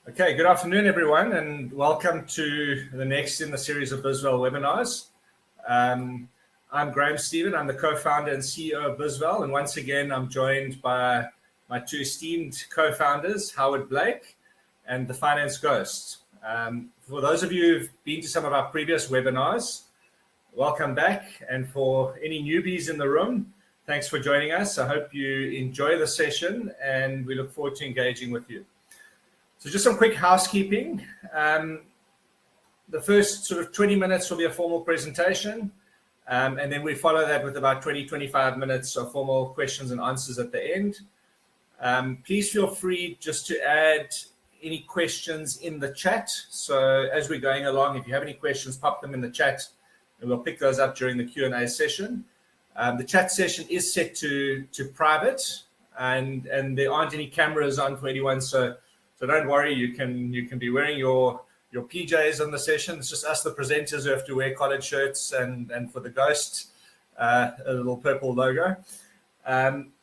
Okay, good afternoon, everyone, and welcome to the next in the series of BizVal webinars. I'm Graham Stephen. I'm the co-founder and CEO of BizVal, and once again, I'm joined by my two esteemed co-founders, Howard Blake and the Finance Ghost. For those of you who've been to some of our previous webinars, welcome back. And for any newbies in the room, thanks for joining us. I hope you enjoy the session, and we look forward to engaging with you. So just some quick housekeeping. The first sort of 20 minutes will be a formal presentation, and then we follow that with about 25 minutes of formal questions and answers at the end. Please feel free just to add any questions in the chat. So as we're going along, if you have any questions, pop them in the chat, and we'll pick those up during the Q&A session. The chat session is set to private, and there aren't any cameras on for anyone, so don't worry, you can be wearing your PJs on the session. It's just us, the presenters, who have to wear collared shirts, and for the ghost, a little purple logo.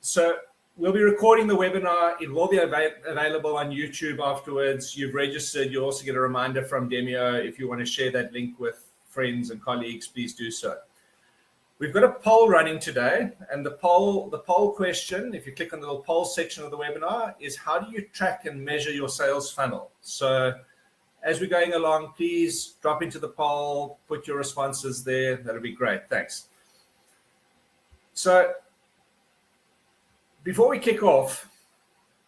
So we'll be recording the webinar. It will be available on YouTube afterwards. You've registered. You'll also get a reminder from Demio. If you want to share that link with friends and colleagues, please do so. We've got a poll running today, and the poll question, if you click on the little poll section of the webinar, is how do you track and measure your sales funnel? So as we're going along, please drop into the poll, put your responses there. That'll be great. Thanks. So before we kick off,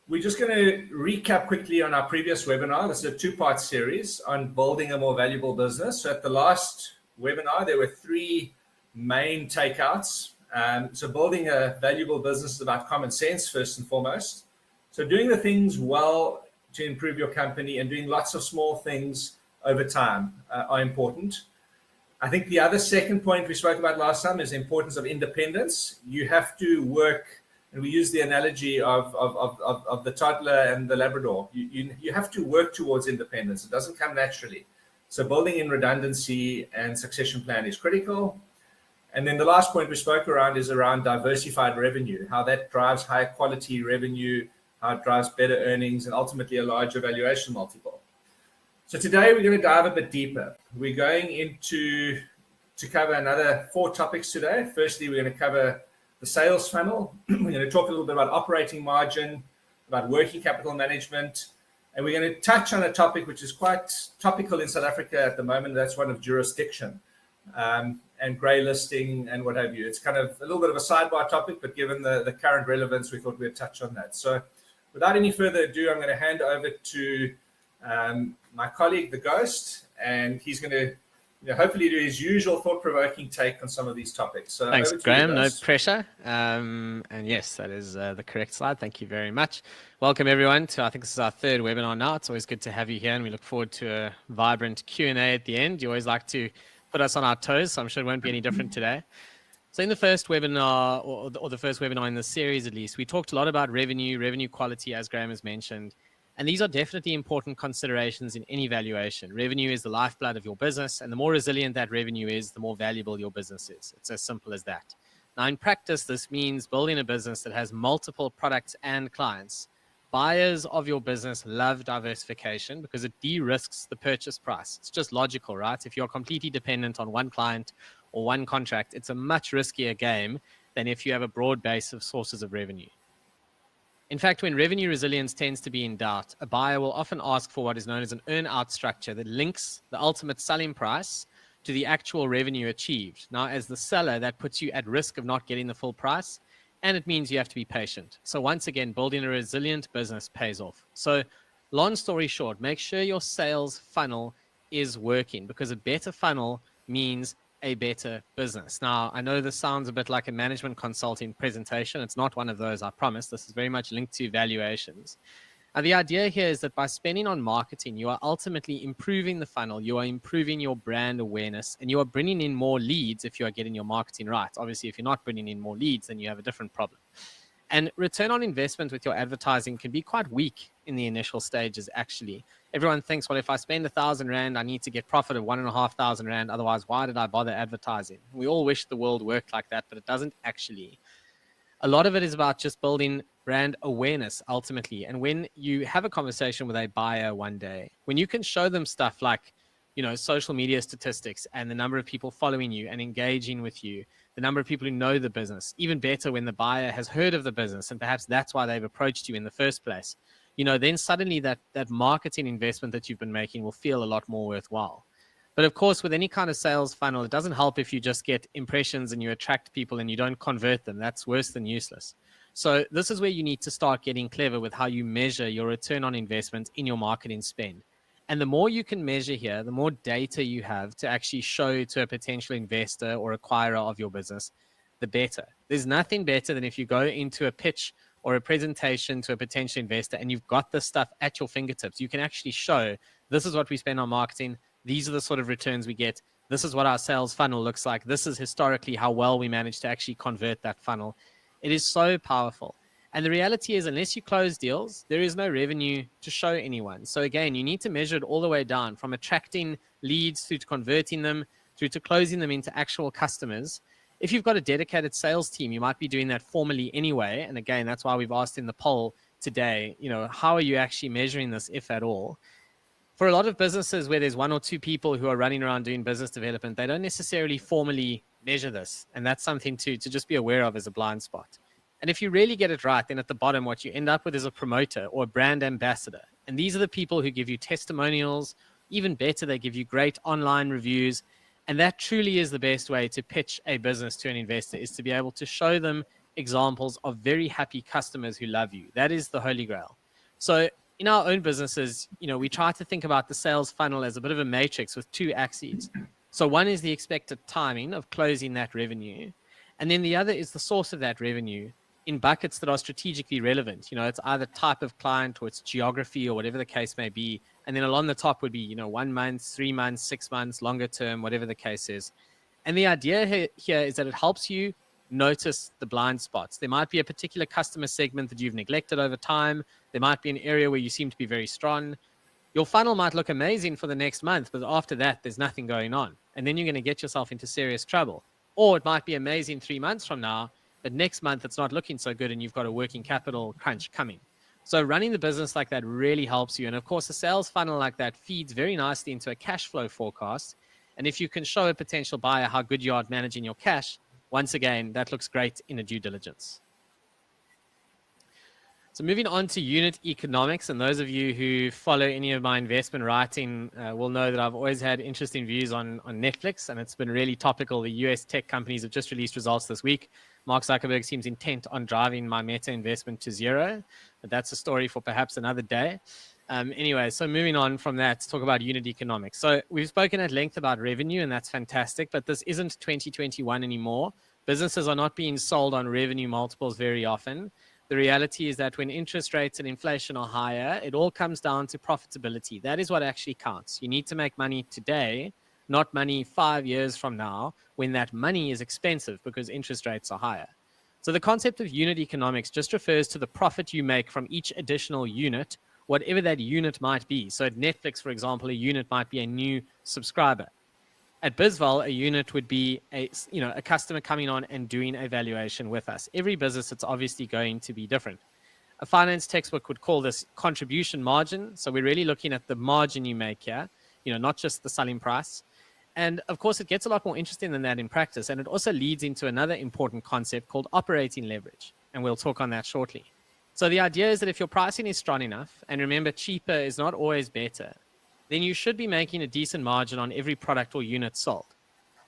we're just going to recap quickly on our previous webinar. This is a two-part series on building a more valuable business. So at the last webinar, there were three main takeouts. So building a valuable business is about common sense first and foremost. So doing the things well to improve your company and doing lots of small things over time are important. I think the other second point we spoke about last time is the importance of independence. You have to work, and we use the analogy of the toddler and the Labrador. You have to work towards independence. It doesn't come naturally. So building in redundancy and succession plan is critical. And then the last point we spoke around is around diversified revenue, how that drives high quality revenue, how it drives better earnings, and ultimately a larger valuation multiple. So today we're going to dive a bit deeper. We're going to cover another 4 topics today. Firstly, we're going to cover the sales funnel. We're going to talk a little bit about operating margin, about working capital management, and we're going to touch on a topic which is quite topical in South Africa at the moment. That's one of jurisdiction. And grey listing and what have you. It's kind of a little bit of a sidebar topic, but given the current relevance, we thought we'd touch on that. So without any further ado, I'm going to hand over to my colleague, the Ghost, and he's going to hopefully do his usual thought-provoking take on some of these topics. So thanks, Graham. No pressure. And yes, that is the correct slide. Thank you very much. Welcome, everyone, to I think this is our 3rd webinar now. It's always good to have you here, and we look forward to a vibrant Q&A at the end. You always like to put us on our toes, so I'm sure it won't be any different today. So in the first webinar, or the first webinar in the series at least, we talked a lot about revenue quality, as Graham has mentioned. And these are definitely important considerations in any valuation. Revenue is the lifeblood of your business, and the more resilient that revenue is, the more valuable your business is. It's as simple as that. Now, in practice, this means building a business that has multiple products and clients. Buyers of your business love diversification because it de-risks the purchase price. It's just logical, right? If you're completely dependent on one client or one contract, it's a much riskier game than if you have a broad base of sources of revenue. In fact, when revenue resilience tends to be in doubt, a buyer will often ask for what is known as an earn-out structure that links the ultimate selling price to the actual revenue achieved. Now, as the seller, that puts you at risk of not getting the full price, and it means you have to be patient. So once again, building a resilient business pays off. So long story short, make sure your sales funnel is working, because a better funnel means a better business. Now, I know this sounds a bit like a management consulting presentation. It's not one of those, I promise. This is very much linked to valuations. And the idea here is that by spending on marketing, you are ultimately improving the funnel, you are improving your brand awareness, and you are bringing in more leads if you are getting your marketing right. Obviously, if you're not bringing in more leads, then you have a different problem. And return on investment with your advertising can be quite weak in the initial stages, actually. Everyone thinks, well, if I spend 1,000 Rand, I need to get profit of 1,500 Rand. Otherwise, why did I bother advertising? We all wish the world worked like that, but it doesn't actually. A lot of it is about just building brand awareness ultimately. And when you have a conversation with a buyer one day, when you can show them stuff like, social media statistics and the number of people following you and engaging with you, the number of people who know the business, even better when the buyer has heard of the business and perhaps that's why they've approached you in the first place, then suddenly that marketing investment that you've been making will feel a lot more worthwhile. But of course, with any kind of sales funnel, it doesn't help if you just get impressions and you attract people and you don't convert them. That's worse than useless. So this is where you need to start getting clever with how you measure your return on investment in your marketing spend. And the more you can measure here, the more data you have to actually show to a potential investor or acquirer of your business, the better. There's nothing better than if you go into a pitch or a presentation to a potential investor and you've got this stuff at your fingertips. You can actually show, this is what we spend on marketing. These are the sort of returns we get. This is what our sales funnel looks like. This is historically how well we managed to actually convert that funnel. It is so powerful. And the reality is, unless you close deals, there is no revenue to show anyone. So again, you need to measure it all the way down, from attracting leads through to converting them, through to closing them into actual customers. If you've got a dedicated sales team, you might be doing that formally anyway. And again, that's why we've asked in the poll today, how are you actually measuring this, if at all? For a lot of businesses where there's one or two people who are running around doing business development, they don't necessarily formally measure this. And that's something to just be aware of as a blind spot. And if you really get it right, then at the bottom, what you end up with is a promoter or a brand ambassador. And these are the people who give you testimonials. Even better, they give you great online reviews. And that truly is the best way to pitch a business to an investor, is to be able to show them examples of very happy customers who love you. That is the holy grail. So in our own businesses, we try to think about the sales funnel as a bit of a matrix with two axes. So one is the expected timing of closing that revenue. And then the other is the source of that revenue in buckets that are strategically relevant. It's either type of client or it's geography or whatever the case may be. And then along the top would be, 1 month, 3 months, 6 months, longer term, whatever the case is. And the idea here is that it helps you notice the blind spots. There might be a particular customer segment that you've neglected over time. There might be an area where you seem to be very strong. Your funnel might look amazing for the next month, but after that, there's nothing going on. And then you're going to get yourself into serious trouble. Or it might be amazing 3 months from now, but next month it's not looking so good and you've got a working capital crunch coming. So running the business like that really helps you. And of course, a sales funnel like that feeds very nicely into a cash flow forecast. And if you can show a potential buyer how good you are at managing your cash, once again, that looks great in a due diligence. So moving on to unit economics, and those of you who follow any of my investment writing will know that I've always had interesting views on Netflix, and it's been really topical. The US tech companies have just released results this week. Mark Zuckerberg seems intent on driving my Meta investment to zero, but that's a story for perhaps another day. Anyway, so moving on from that to talk about unit economics. So we've spoken at length about revenue, and that's fantastic, but this isn't 2021 anymore. Businesses are not being sold on revenue multiples very often. The reality is that when interest rates and inflation are higher, it all comes down to profitability. That is what actually counts. You need to make money today, not money 5 years from now, when that money is expensive because interest rates are higher. So the concept of unit economics just refers to the profit you make from each additional unit, whatever that unit might be. So at Netflix, for example, a unit might be a new subscriber. At BizVal, a unit would be a customer coming on and doing a valuation with us. Every business, it's obviously going to be different. A finance textbook would call this contribution margin. So we're really looking at the margin you make here, not just the selling price. And of course, it gets a lot more interesting than that in practice. And it also leads into another important concept called operating leverage. And we'll talk on that shortly. So the idea is that if your pricing is strong enough, and remember, cheaper is not always better, then you should be making a decent margin on every product or unit sold.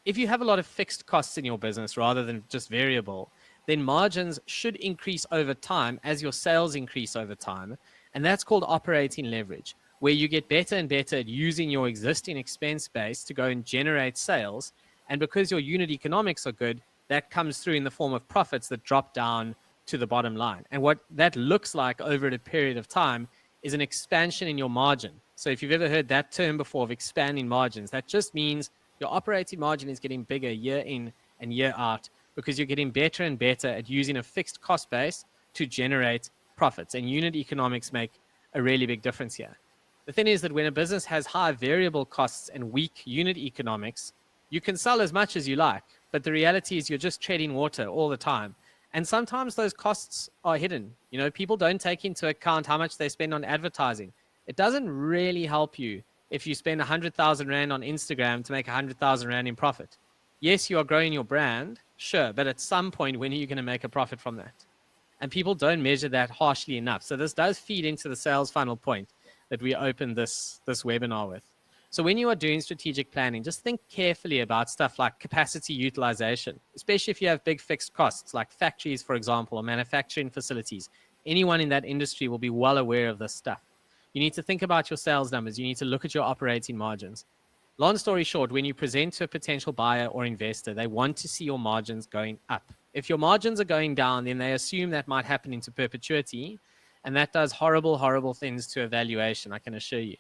If you have a lot of fixed costs in your business rather than just variable, then margins should increase over time as your sales increase over time. And that's called operating leverage, where you get better and better at using your existing expense base to go and generate sales. And because your unit economics are good, that comes through in the form of profits that drop down to the bottom line. And what that looks like over a period of time is an expansion in your margin. So if you've ever heard that term before of expanding margins, that just means your operating margin is getting bigger year in and year out because you're getting better and better at using a fixed cost base to generate profits. And unit economics make a really big difference here. The thing is that when a business has high variable costs and weak unit economics, you can sell as much as you like, but the reality is you're just treading water all the time. And sometimes those costs are hidden. People don't take into account how much they spend on advertising. It doesn't really help you if you spend 100,000 Rand on Instagram to make 100,000 Rand in profit. Yes, you are growing your brand, sure, but at some point, when are you going to make a profit from that? And people don't measure that harshly enough. So this does feed into the sales funnel point that we opened this webinar with. So when you are doing strategic planning, just think carefully about stuff like capacity utilization, especially if you have big fixed costs like factories, for example, or manufacturing facilities. Anyone in that industry will be well aware of this stuff. You need to think about your sales numbers. You need to look at your operating margins. Long story short, when you present to a potential buyer or investor, they want to see your margins going up. If your margins are going down, then they assume that might happen into perpetuity, and that does horrible, horrible things to a valuation, I can assure you.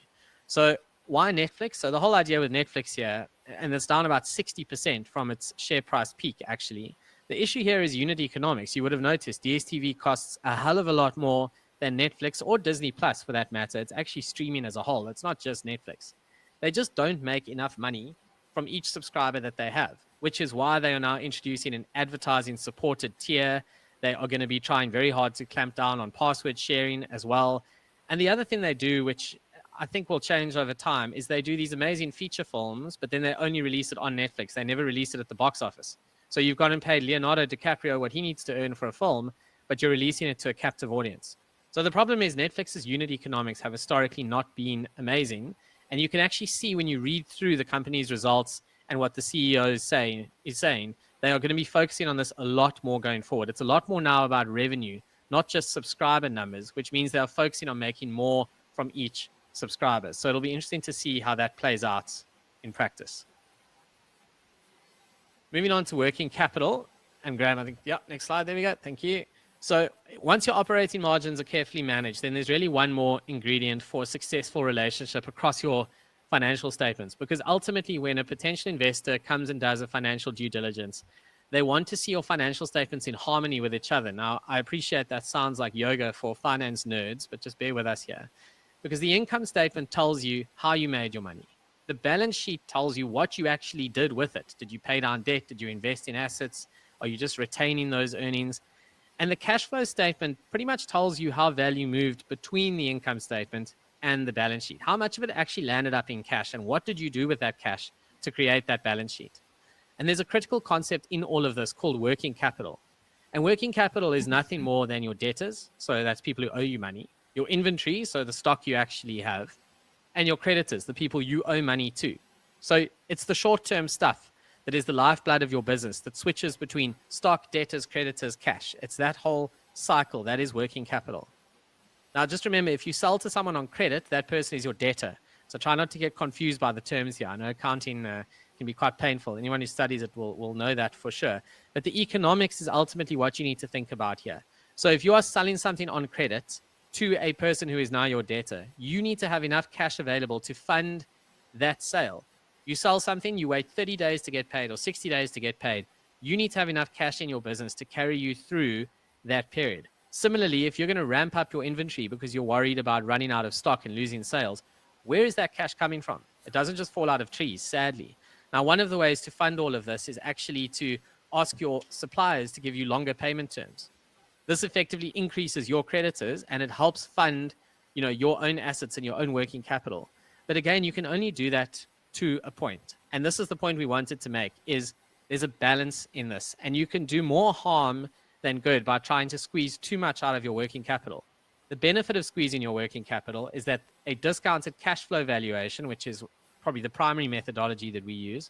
So why Netflix? So the whole idea with Netflix here, and it's down about 60% from its share price peak, actually. The issue here is unit economics. You would have noticed DSTV costs a hell of a lot more than Netflix or Disney Plus for that matter. It's actually streaming as a whole. It's not just Netflix. They just don't make enough money from each subscriber that they have, which is why they are now introducing an advertising supported tier. They are going to be trying very hard to clamp down on password sharing as well. And the other thing they do, which I think will change over time, is they do these amazing feature films, but then they only release it on Netflix. They never release it at the box office. So you've gone and paid Leonardo DiCaprio what he needs to earn for a film, but you're releasing it to a captive audience. So the problem is Netflix's unit economics have historically not been amazing. And you can actually see when you read through the company's results and what the CEO is saying, they are going to be focusing on this a lot more going forward. It's a lot more now about revenue, not just subscriber numbers, which means they are focusing on making more from each subscriber. So it'll be interesting to see how that plays out in practice. Moving on to working capital. And Graham, I think, next slide. There we go. Thank you. So once your operating margins are carefully managed, then there's really one more ingredient for a successful relationship across your financial statements. Because ultimately, when a potential investor comes and does a financial due diligence, they want to see your financial statements in harmony with each other. Now, I appreciate that sounds like yoga for finance nerds, but just bear with us here. Because the income statement tells you how you made your money. The balance sheet tells you what you actually did with it. Did you pay down debt? Did you invest in assets? Are you just retaining those earnings? And the cash flow statement pretty much tells you how value moved between the income statement and the balance sheet. How much of it actually landed up in cash, and what did you do with that cash to create that balance sheet? And there's a critical concept in all of this called working capital. And working capital is nothing more than your debtors. So that's people who owe you money, your inventory, so the stock you actually have, and your creditors, the people you owe money to. So it's the short-term stuff that is the lifeblood of your business that switches between stock, debtors, creditors, cash. It's that whole cycle that is working capital. Now, just remember, if you sell to someone on credit, that person is your debtor. So try not to get confused by the terms here. I know accounting can be quite painful. Anyone who studies it will know that for sure. But the economics is ultimately what you need to think about here. So if you are selling something on credit to a person who is now your debtor, you need to have enough cash available to fund that sale. You sell something, you wait 30 days to get paid or 60 days to get paid. You need to have enough cash in your business to carry you through that period. Similarly, if you're going to ramp up your inventory because you're worried about running out of stock and losing sales, where is that cash coming from? It doesn't just fall out of trees, sadly. Now, one of the ways to fund all of this is actually to ask your suppliers to give you longer payment terms. This effectively increases your creditors and it helps fund, your own assets and your own working capital. But again, you can only do that to a point. And this is the point we wanted to make, is there's a balance in this. And you can do more harm than good by trying to squeeze too much out of your working capital. The benefit of squeezing your working capital is that a discounted cash flow valuation, which is probably the primary methodology that we use,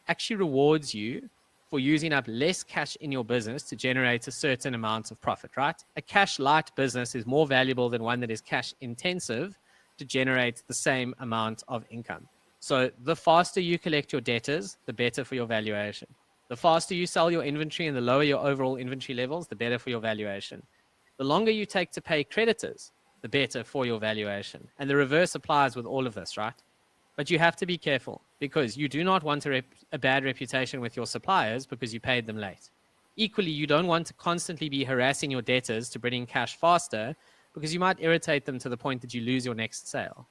actually rewards you for using up less cash in your business to generate a certain amount of profit, right? A cash light business is more valuable than one that is cash intensive to generate the same amount of income. So the faster you collect your debtors, the better for your valuation. The faster you sell your inventory and the lower your overall inventory levels, the better for your valuation. The longer you take to pay creditors, the better for your valuation. And the reverse applies with all of this, right? But you have to be careful because you do not want a bad reputation with your suppliers because you paid them late. Equally, you don't want to constantly be harassing your debtors to bring in cash faster because you might irritate them to the point that you lose your next sale.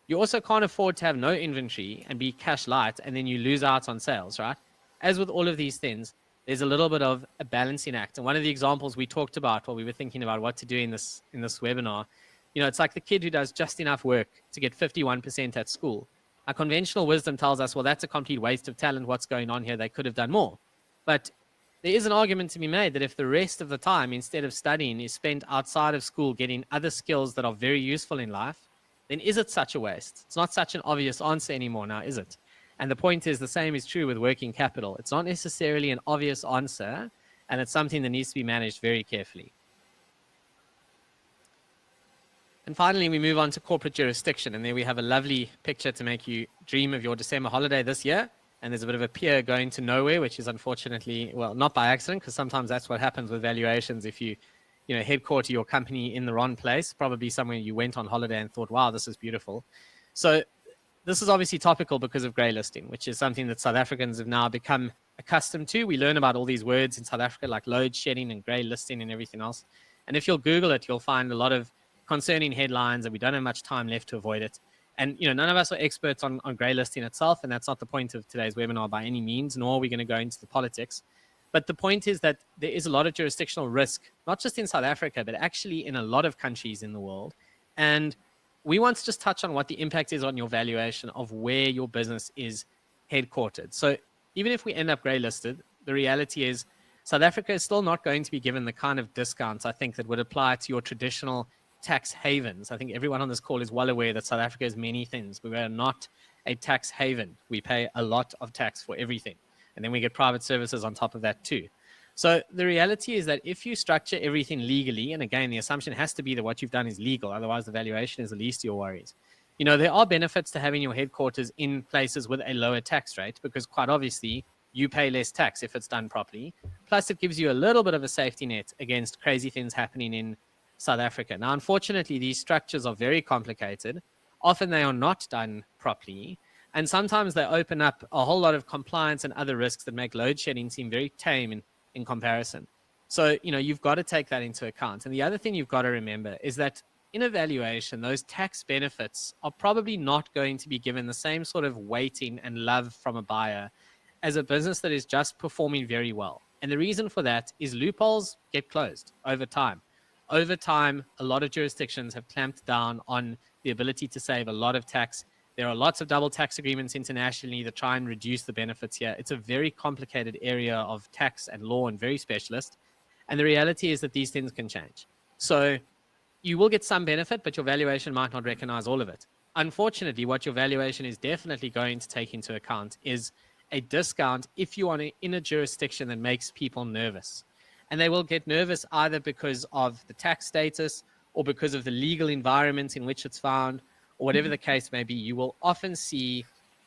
You also can't afford to have no inventory and be cash light and then you lose out on sales, right? As with all of these things, there's a little bit of a balancing act. And one of the examples we talked about while we were thinking about what to do in this webinar, it's like the kid who does just enough work to get 51% at school. Our conventional wisdom tells us, well, that's a complete waste of talent. What's going on here? They could have done more. But there is an argument to be made that if the rest of the time, instead of studying, is spent outside of school getting other skills that are very useful in life, then is it such a waste? It's not such an obvious answer anymore now, is it? And the point is the same is true with working capital. It's not necessarily an obvious answer, and it's something that needs to be managed very carefully. And finally, we move on to corporate jurisdiction. And there we have a lovely picture to make you dream of your December holiday this year. And there's a bit of a pier going to nowhere, which is unfortunately, well, not by accident, because sometimes that's what happens with valuations. If you headquarter your company in the wrong place, probably somewhere you went on holiday and thought, wow, this is beautiful. So this is obviously topical because of grey listing, which is something that South Africans have now become accustomed to. We learn about all these words in South Africa, like load shedding and grey listing and everything else. And if you'll Google it, you'll find a lot of concerning headlines, and we don't have much time left to avoid it. And none of us are experts on grey listing itself, and that's not the point of today's webinar by any means, nor are we going to go into the politics. But the point is that there is a lot of jurisdictional risk, not just in South Africa, but actually in a lot of countries in the world. And we want to just touch on what the impact is on your valuation of where your business is headquartered. So even if we end up grey listed, the reality is South Africa is still not going to be given the kind of discounts, I think, that would apply to your traditional tax havens. I think everyone on this call is well aware that South Africa is many things. We are not a tax haven. We pay a lot of tax for everything. And then we get private services on top of that too. So the reality is that if you structure everything legally, and again, the assumption has to be that what you've done is legal, otherwise the valuation is the least of your worries. There are benefits to having your headquarters in places with a lower tax rate, because quite obviously you pay less tax if it's done properly. Plus it gives you a little bit of a safety net against crazy things happening in South Africa. Now, unfortunately, these structures are very complicated. Often they are not done properly. And sometimes they open up a whole lot of compliance and other risks that make load shedding seem very tame in comparison. So, you've got to take that into account. And the other thing you've got to remember is that in a valuation, those tax benefits are probably not going to be given the same sort of weighting and love from a buyer as a business that is just performing very well. And the reason for that is loopholes get closed over time. Over time, a lot of jurisdictions have clamped down on the ability to save a lot of tax. There are lots of double tax agreements internationally that try and reduce the benefits here. It's a very complicated area of tax and law and very specialist. And the reality is that these things can change. So you will get some benefit, but your valuation might not recognize all of it. Unfortunately, what your valuation is definitely going to take into account is a discount if you are in a jurisdiction that makes people nervous. And they will get nervous either because of the tax status or because of the legal environment in which it's found, or whatever the case may be. You will often see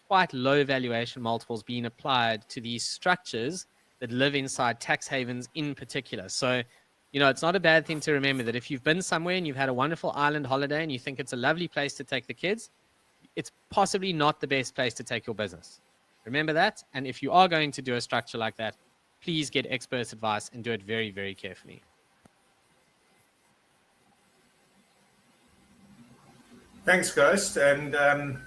quite low valuation multiples being applied to these structures that live inside tax havens in particular. So, it's not a bad thing to remember that if you've been somewhere and you've had a wonderful island holiday and you think it's a lovely place to take the kids, it's possibly not the best place to take your business. Remember that. And if you are going to do a structure like that, please get experts' advice and do it very, very carefully. Thanks, Ghost. And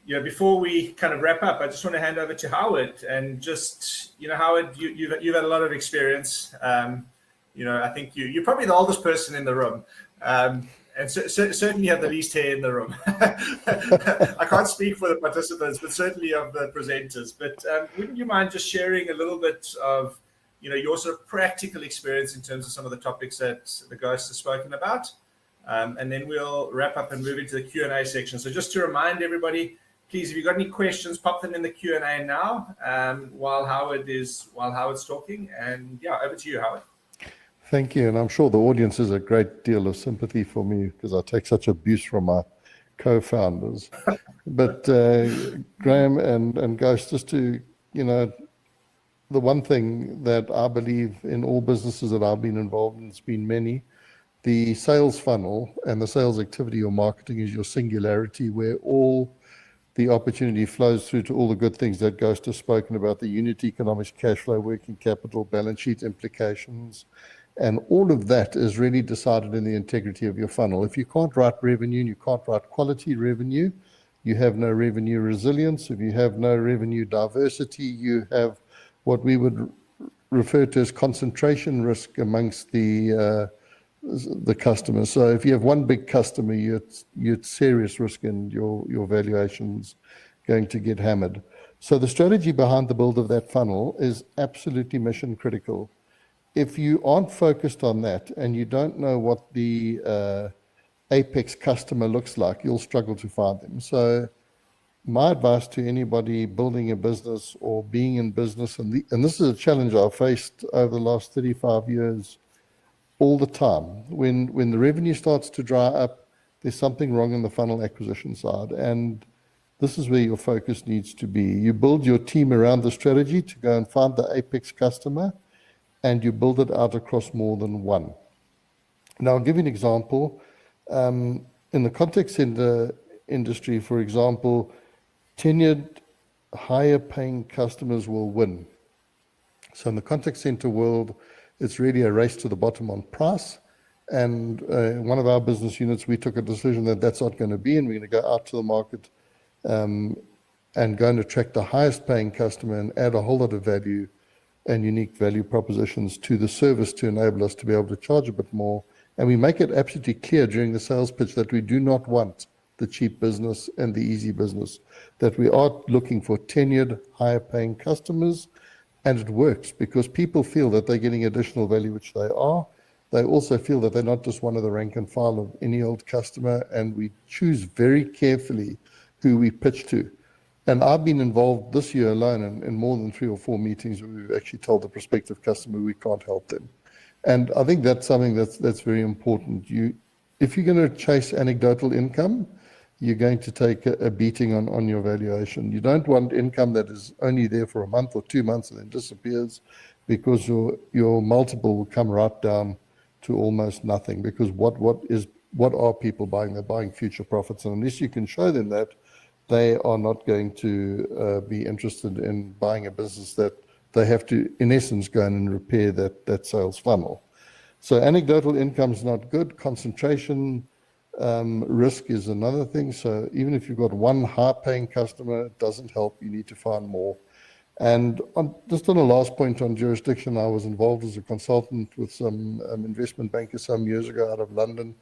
before we kind of wrap up, I just want to hand over to Howard. And just, Howard, you've had a lot of experience. I think you're probably the oldest person in the room. And certainly have the least hair in the room. I can't speak for the participants, but certainly of the presenters. But wouldn't you mind just sharing a little bit of, your sort of practical experience in terms of some of the topics that the Ghost has spoken about? And then we'll wrap up and move into the Q&A section. So just to remind everybody, please, if you've got any questions, pop them in the Q&A now while Howard's talking. And over to you, Howard. Thank you. And I'm sure the audience has a great deal of sympathy for me because I take such abuse from my co-founders. But Graham and Ghost, just to, the one thing that I believe in all businesses that I've been involved in, it's been many, the sales funnel and the sales activity or marketing is your singularity where all the opportunity flows through to all the good things that Ghost has spoken about, the unit economics, cash flow, working capital, balance sheet implications. And all of that is really decided in the integrity of your funnel. If you can't write revenue and you can't write quality revenue, you have no revenue resilience. If you have no revenue diversity, you have what we would referred to as concentration risk amongst the customers. So if you have one big customer, you're at serious risk and your valuation's going to get hammered. So the strategy behind the build of that funnel is absolutely mission critical. If you aren't focused on that and you don't know what the apex customer looks like, you'll struggle to find them. So my advice to anybody building a business or being in business, and this is a challenge I've faced over the last 35 years all the time. When the revenue starts to dry up, there's something wrong in the funnel acquisition side. And this is where your focus needs to be. You build your team around the strategy to go and find the apex customer, and you build it out across more than one. Now, I'll give you an example. In the contact center industry, for example, tenured, higher paying customers will win. So in the contact center world, it's really a race to the bottom on price. And one of our business units, we took a decision that that's not going to be, and we're going to go out to the market and go and attract the highest paying customer and add a whole lot of value and unique value propositions to the service to enable us to be able to charge a bit more. And we make it absolutely clear during the sales pitch that we do not want the cheap business and the easy business, that we are looking for tenured, higher paying customers. And it works because people feel that they're getting additional value, which they are. They also feel that they're not just one of the rank and file of any old customer, and we choose very carefully who we pitch to. And I've been involved this year alone in more than 3 or 4 meetings where we've actually told the prospective customer we can't help them. And I think that's something that's very important. If you're going to chase anecdotal income, you're going to take a beating on your valuation. You don't want income that is only there for a month or 2 months and then disappears, because your multiple will come right down to almost nothing. Because what are people buying? They're buying future profits, and unless you can show them that, they are not going to be interested in buying a business that they have to, in essence, go in and repair that sales funnel. So anecdotal income is not good. Concentration risk is another thing. So even if you've got one high-paying customer, it doesn't help. You need to find more. And just on a last point on jurisdiction, I was involved as a consultant with some investment bankers some years ago out of London,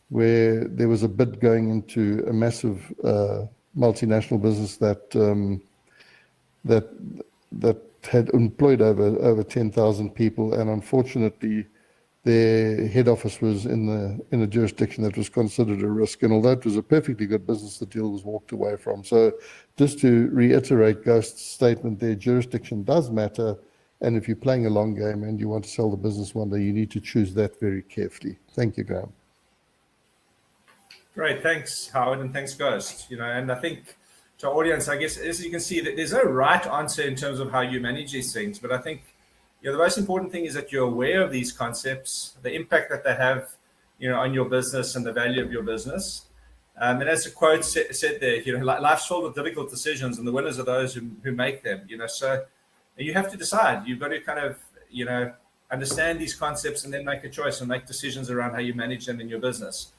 where there was a bid going into a massive multinational business that had employed over 10,000 people, and unfortunately their head office was in a jurisdiction that was considered a risk. And although it was a perfectly good business, the deal was walked away from. So just to reiterate Ghost's statement there, jurisdiction does matter. And if you're playing a long game and you want to sell the business one day, you need to choose that very carefully. Thank you, Graham. Great, thanks, Howard, and thanks, Ghost. And I think to our audience, I guess, as you can see, that there's no right answer in terms of how you manage these things. But I think the most important thing is that you're aware of these concepts, the impact that they have, on your business and the value of your business. And as the quote said there, life's filled with difficult decisions, and the winners are those who make them. So you have to decide. You've got to kind of, understand these concepts and then make a choice and make decisions around how you manage them in your business.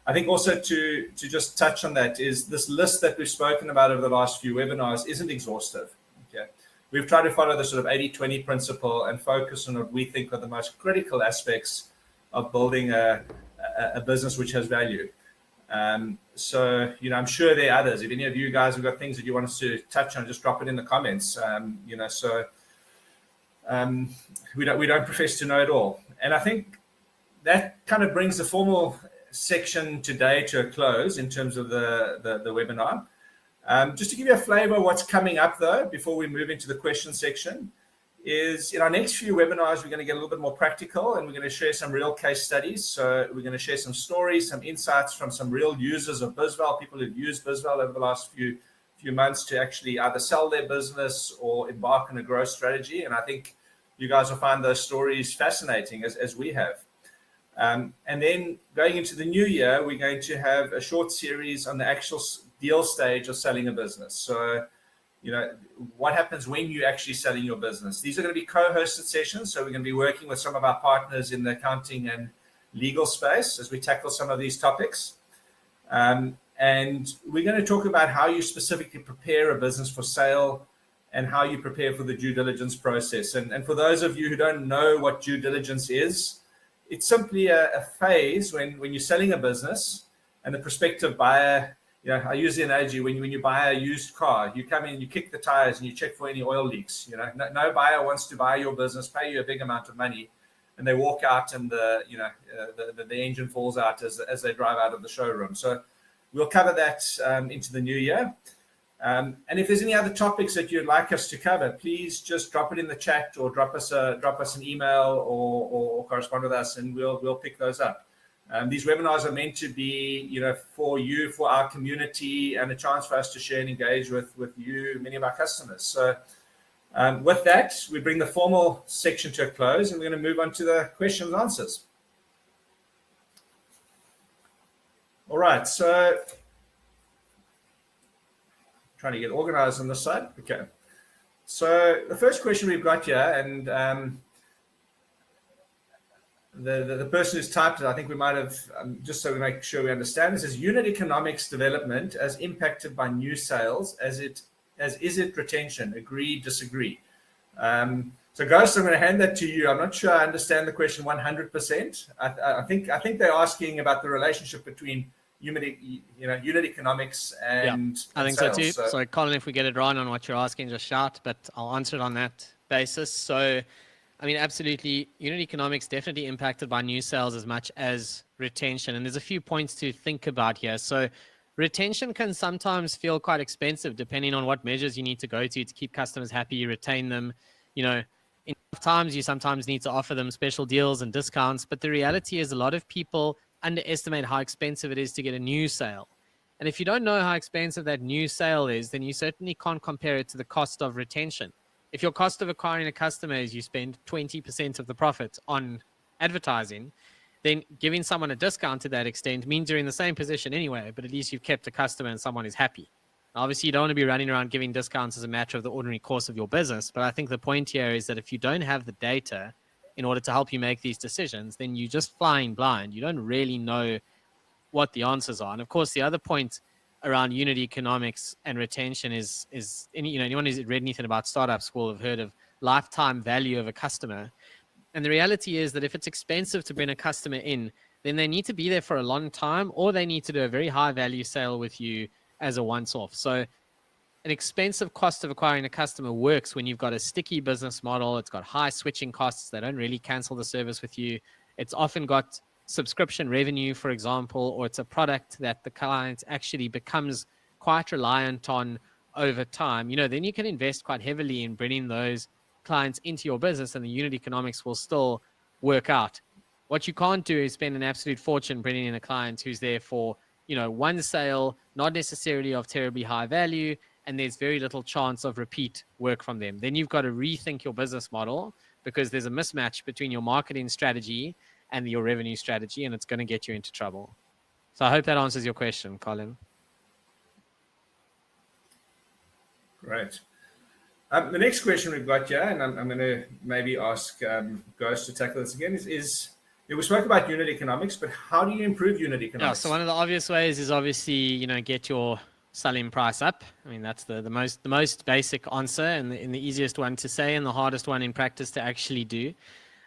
I think also to just touch on that is this list that we've spoken about over the last few webinars isn't exhaustive. Okay, we've tried to follow the sort of 80-20 principle and focus on what we think are the most critical aspects of building a business which has value. So, I'm sure there are others. If any of you guys have got things that you want us to touch on, just drop it in the comments. We don't profess to know it all. And I think that kind of brings the formal section today to a close in terms of the webinar. Just to give you a flavor of what's coming up, though, before we move into the question section, is in our next few webinars, we're going to get a little bit more practical, and we're going to share some real case studies. So we're going to share some stories, some insights from some real users of BizVal, people who've used BizVal over the last few months to actually either sell their business or embark on a growth strategy. And I think you guys will find those stories fascinating as we have. And then going into the new year, we're going to have a short series on the actual deal stage of selling a business. So, what happens when you're actually selling your business? These are going to be co-hosted sessions. So we're going to be working with some of our partners in the accounting and legal space as we tackle some of these topics. And we're going to talk about how you specifically prepare a business for sale and how you prepare for the due diligence process. And for those of you who don't know what due diligence is, it's simply a phase when you're selling a business and the prospective buyer, I use the analogy when you buy a used car, you come in, you kick the tires and you check for any oil leaks. No buyer wants to buy your business, pay you a big amount of money, and they walk out and the engine falls out as they drive out of the showroom. So we'll cover that into the new year. And if there's any other topics that you'd like us to cover, please just drop it in the chat or drop us an email or correspond with us, and we'll pick those up. These webinars are meant to be, for you, for our community, and a chance for us to share and engage with you, many of our customers. So with that, we bring the formal section to a close, and we're going to move on to the questions and answers. All right, so trying to get organized on this side. Okay. So the first question we've got here, and the person who's typed it, I think we might have, just so we make sure we understand, this is unit economics development as impacted by new sales, is it retention? Agree, disagree? So Ghost, I'm going to hand that to you. I'm not sure I understand the question 100%. I think they're asking about the relationship between unit economics and I think sales. so too. So Colin, if we get it wrong on what you're asking, just shout, but I'll answer it on that basis. So, I mean, absolutely, unit economics definitely impacted by new sales as much as retention. And there's a few points to think about here. So retention can sometimes feel quite expensive depending on what measures you need to go to keep customers happy, you retain them. In tough times, you sometimes need to offer them special deals and discounts. But the reality is a lot of people underestimate how expensive it is to get a new sale. And if you don't know how expensive that new sale is, then you certainly can't compare it to the cost of retention. If your cost of acquiring a customer is you spend 20% of the profit on advertising, then giving someone a discount to that extent means you're in the same position anyway, but at least you've kept a customer and someone is happy. Obviously, you don't want to be running around giving discounts as a matter of the ordinary course of your business. But I think the point here is that if you don't have the data in order to help you make these decisions, then you're just flying blind. You don't really know what the answers are. And of course, the other point around unit economics and retention is anyone who's read anything about startups will have heard of lifetime value of a customer. And the reality is that if it's expensive to bring a customer in, then they need to be there for a long time, or they need to do a very high value sale with you as a once-off. So an expensive cost of acquiring a customer works when you've got a sticky business model. It's got high switching costs. They don't really cancel the service with you. It's often got subscription revenue, for example, or it's a product that the client actually becomes quite reliant on over time. Then you can invest quite heavily in bringing those clients into your business, and the unit economics will still work out. What you can't do is spend an absolute fortune bringing in a client who's there for one sale, not necessarily of terribly high value, and there's very little chance of repeat work from them. Then you've got to rethink your business model because there's a mismatch between your marketing strategy and your revenue strategy, and it's going to get you into trouble. So I hope that answers your question, Colin. Great. The next question we've got here, and I'm going to maybe ask Ghost to tackle this again, is we spoke about unit economics, but how do you improve unit economics? Yeah, so one of the obvious ways is obviously, get your selling price up. I mean, that's the most basic answer and the easiest one to say and the hardest one in practice to actually do.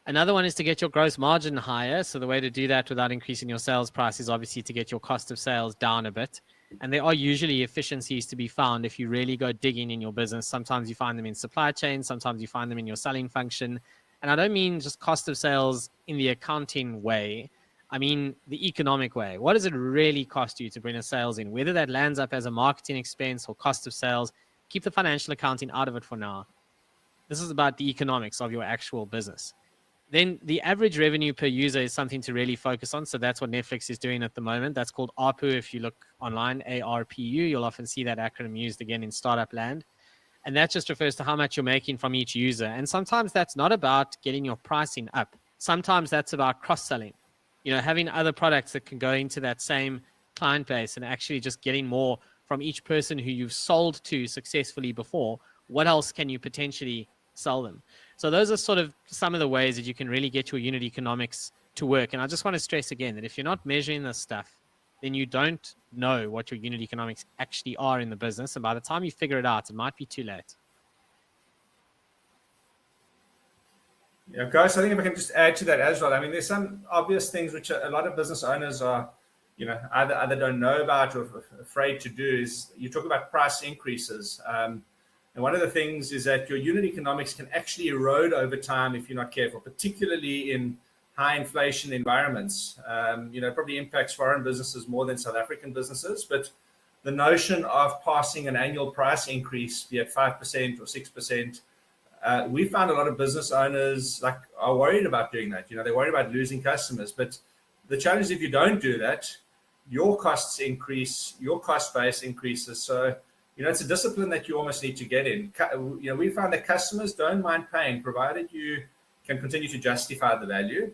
Another one is to get your gross margin higher. So the way to do that without increasing your sales price is obviously to get your cost of sales down a bit. And there are usually efficiencies to be found if you really go digging in your business. Sometimes you find them in supply chain, sometimes you find them in your selling function. And I don't mean just cost of sales in the accounting way. I mean the economic way. What does it really cost you to bring a sales in? Whether that lands up as a marketing expense or cost of sales, keep the financial accounting out of it for now. This is about the economics of your actual business. Then the average revenue per user is something to really focus on. So that's what Netflix is doing at the moment. That's called ARPU. If you look online, ARPU, you'll often see that acronym used again in startup land. And that just refers to how much you're making from each user. And sometimes that's not about getting your pricing up. Sometimes that's about cross-selling. Having other products that can go into that same client base and actually just getting more from each person who you've sold to successfully before. What else can you potentially sell them? So those are sort of some of the ways that you can really get your unit economics to work. And I just want to stress again that if you're not measuring this stuff, then you don't know what your unit economics actually are in the business. And by the time you figure it out, it might be too late. Yeah, guys, I think if I can just add to that as well. I mean, there's some obvious things which a lot of business owners are, either don't know about or afraid to do. Is you talk about price increases, and one of the things is that your unit economics can actually erode over time if you're not careful, particularly in high inflation environments. It probably impacts foreign businesses more than South African businesses, but the notion of passing an annual price increase, be it 5% or 6%. We found a lot of business owners are worried about doing that. They're worried about losing customers. But the challenge is if you don't do that, your costs increase, your cost base increases. So, it's a discipline that you almost need to get in. We found that customers don't mind paying, provided you can continue to justify the value.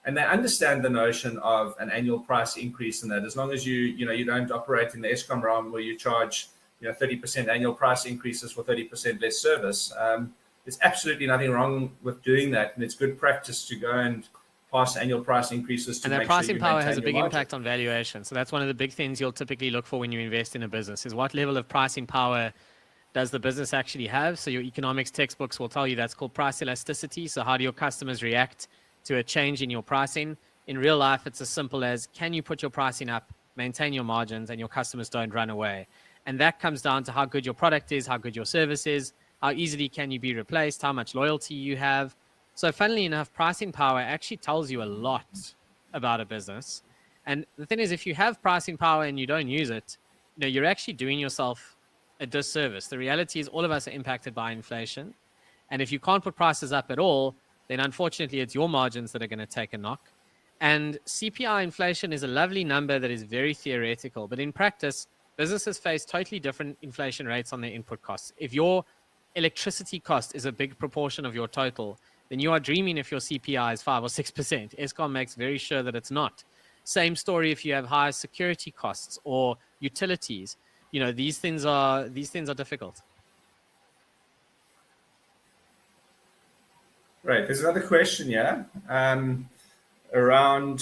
And they understand the notion of an annual price increase in that, as long as you don't operate in the Eskom realm where you charge 30% annual price increases for 30% less service. There's absolutely nothing wrong with doing that, and it's good practice to go and pass annual price increases to And that make pricing sure you power maintain has a your big margin. impact on valuation. So that's one of the big things you'll typically look for when you invest in a business is what level of pricing power does the business actually have? So your economics textbooks will tell you that's called price elasticity. So how do your customers react to a change in your pricing? In real life, it's as simple as, can you put your pricing up, maintain your margins, and your customers don't run away? And that comes down to how good your product is, how good your service is, how easily can you be replaced, how much loyalty you have. So funnily enough, pricing power actually tells you a lot about a business. And the thing is, if you have pricing power and you don't use it, you're actually doing yourself a disservice. The reality is all of us are impacted by inflation. And if you can't put prices up at all, then unfortunately it's your margins that are going to take a knock. And CPI inflation is a lovely number that is very theoretical, but in practice, businesses face totally different inflation rates on their input costs. If your electricity cost is a big proportion of your total, then you are dreaming if your CPI is 5 or 6%. Eskom makes very sure that it's not. Same story if you have higher security costs or utilities. These things are difficult. Right. There's another question here around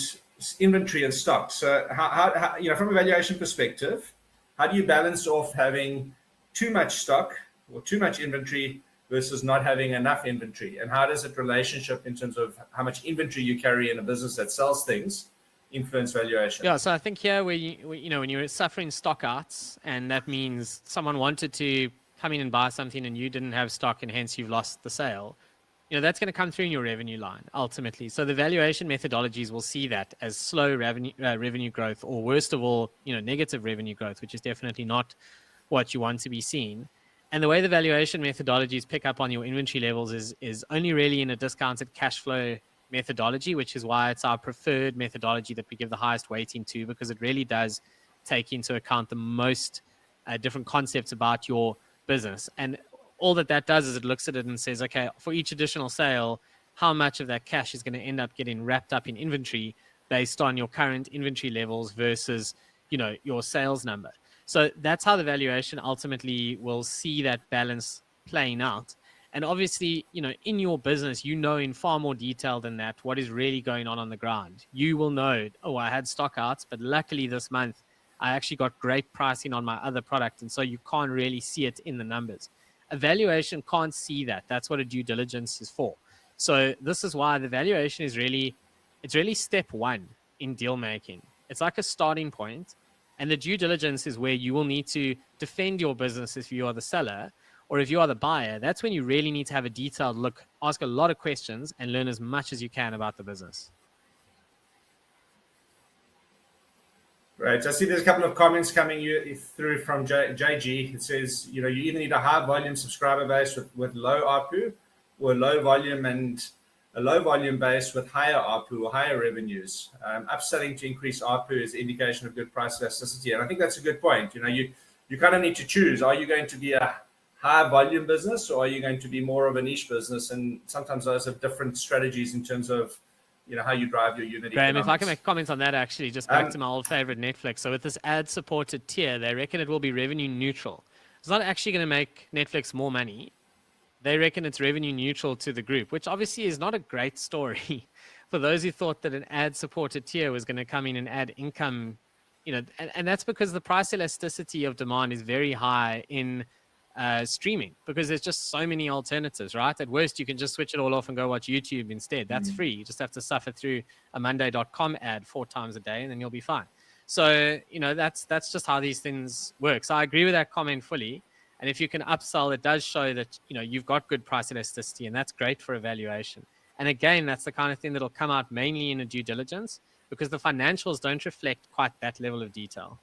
inventory and stock. So, how from a valuation perspective, how do you balance off having too much stock or too much inventory versus not having enough inventory? And how does it relationship in terms of how much inventory you carry in a business that sells things influence valuation? Yeah, so I think here when you're suffering stock outs, and that means someone wanted to come in and buy something and you didn't have stock and hence you've lost the sale, that's going to come through in your revenue line ultimately. So the valuation methodologies will see that as slow revenue growth, or worst of all, negative revenue growth, which is definitely not what you want to be seeing. And the way the valuation methodologies pick up on your inventory levels is only really in a discounted cash flow methodology, which is why it's our preferred methodology that we give the highest weighting to, because it really does take into account the most different concepts about your business. And all that does is it looks at it and says, okay, for each additional sale, how much of that cash is going to end up getting wrapped up in inventory based on your current inventory levels versus, your sales number. So that's how the valuation ultimately will see that balance playing out. And obviously, in your business, in far more detail than that what is really going on the ground. You will know, I had stock outs, but luckily this month I actually got great pricing on my other product. And so you can't really see it in the numbers. A valuation can't see that. That's what a due diligence is for. So this is why the valuation is really step one in deal making. It's like a starting point. And the due diligence is where you will need to defend your business if you are the seller, or if you are the buyer. That's when you really need to have a detailed look, ask a lot of questions, and learn as much as you can about the business. Right. So I see there's a couple of comments coming through from JG. It says, you either need a high volume subscriber base with low ARPU, or a low volume base with higher ARPU or higher revenues. Upselling to increase ARPU is an indication of good price elasticity. And I think that's a good point. You kind of need to choose. Are you going to be a high volume business, or are you going to be more of a niche business? And sometimes those have different strategies in terms of how you drive your unit Graham, economics. if I can make comments on that, actually, just back to my old favorite Netflix. So with this ad-supported tier, they reckon it will be revenue neutral. It's not actually going to make Netflix more money. They reckon it's revenue neutral to the group, which obviously is not a great story for those who thought that an ad-supported tier was going to come in and add income. And that's because the price elasticity of demand is very high in streaming, because there's just so many alternatives, right? At worst, you can just switch it all off and go watch YouTube instead. That's free. You just have to suffer through a Monday.com ad 4 times a day, and then you'll be fine. So, that's just how these things work. So I agree with that comment fully. And if you can upsell, it does show that, you've got good price elasticity, and that's great for evaluation. And again, that's the kind of thing that'll come out mainly in a due diligence, because the financials don't reflect quite that level of detail.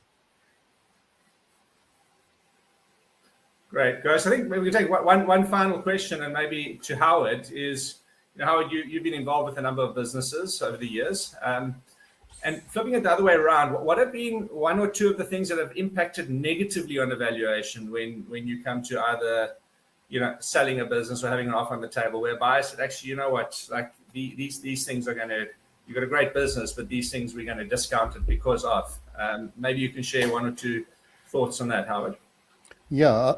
Great, guys. I think maybe we can take one final question, and maybe to Howard is, Howard, you've been involved with a number of businesses over the years. And flipping it the other way around, what have been one or two of the things that have impacted negatively on evaluation when you come to either, selling a business or having an offer on the table, whereby I said, actually, you know what, like these things are you've got a great business, but these things we're going to discount it because of. Maybe you can share one or two thoughts on that, Howard. Yeah,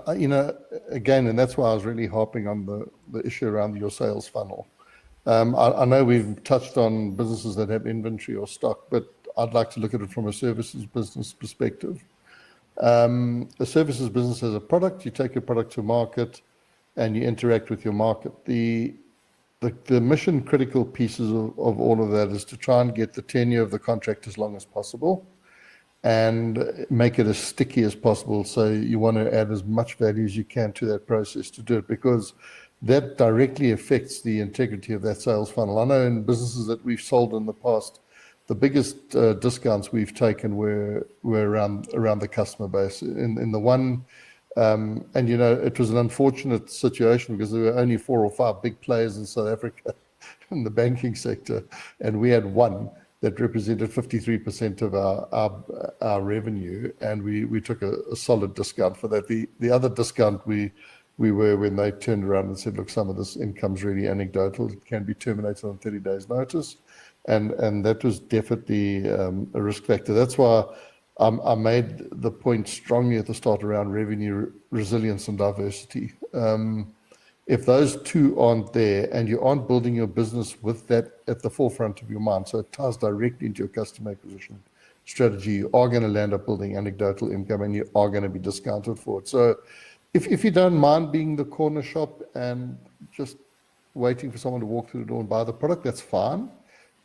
again, and that's why I was really harping on the issue around your sales funnel. I know we've touched on businesses that have inventory or stock, but I'd like to look at it from a services business perspective. A services business has a product, you take your product to market, and you interact with your market. The mission critical pieces of all of that is to try and get the tenure of the contract as long as possible and make it as sticky as possible. So you want to add as much value as you can to that process to do it, because that directly affects the integrity of that sales funnel. I know in businesses that we've sold in the past, the biggest discounts we've taken were around the customer base. In the one, and it was an unfortunate situation because there were only 4 or 5 big players in South Africa in the banking sector, and we had one that represented 53% of our revenue, and we took a solid discount for that. The other discount we were when they turned around and said, look, some of this income's really anecdotal, it can be terminated on 30 days notice, and that was definitely a risk factor. That's why I made the point strongly at the start around revenue resilience and diversity. If those two aren't there and you aren't building your business with that at the forefront of your mind, so it ties directly into your customer acquisition strategy, you are going to land up building anecdotal income and you are going to be discounted for it. So if you don't mind being the corner shop and just waiting for someone to walk through the door and buy the product, that's fine.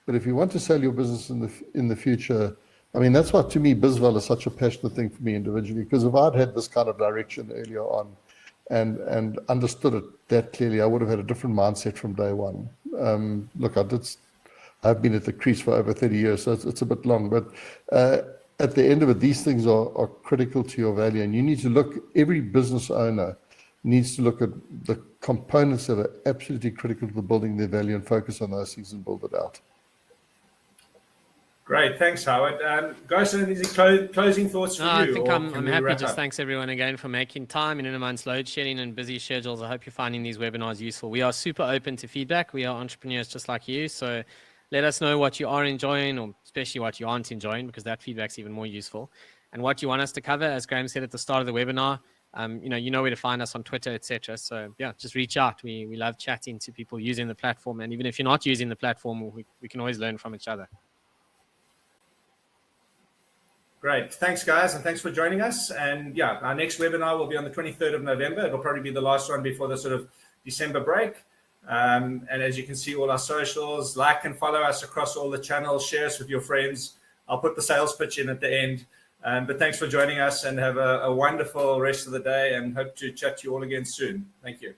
But if you want to sell your business in the future, I mean, that's why to me BizVal is such a passionate thing for me individually, because if I'd had this kind of direction earlier on and understood it that clearly, I would have had a different mindset from day one. Look, I've been at the crease for over 30 years, so it's a bit long, but at the end of it, these things are critical to your value, and you need to look, every business owner needs to look at the components that are absolutely critical to building their value and focus on those things and build it out. Great, thanks, Howard. Guys, any closing thoughts from you? I think I'm happy. Just thanks everyone again for making time in and amongst load shedding and busy schedules. I hope you're finding these webinars useful. We are super open to feedback. We are entrepreneurs just like you, so let us know what you are enjoying, or especially what you aren't enjoying, because that feedback's even more useful. And what you want us to cover, as Graham said at the start of the webinar, you know where to find us on Twitter, etc. So yeah, just reach out. We love chatting to people using the platform, and even if you're not using the platform, we can always learn from each other. Great. Thanks, guys, and thanks for joining us. And yeah, our next webinar will be on the 23rd of November. It'll probably be the last one before the sort of December break. And as you can see, all our socials, like and follow us across all the channels, share us with your friends. I'll put the sales pitch in at the end. But thanks for joining us, and have a wonderful rest of the day, and hope to chat to you all again soon. Thank you.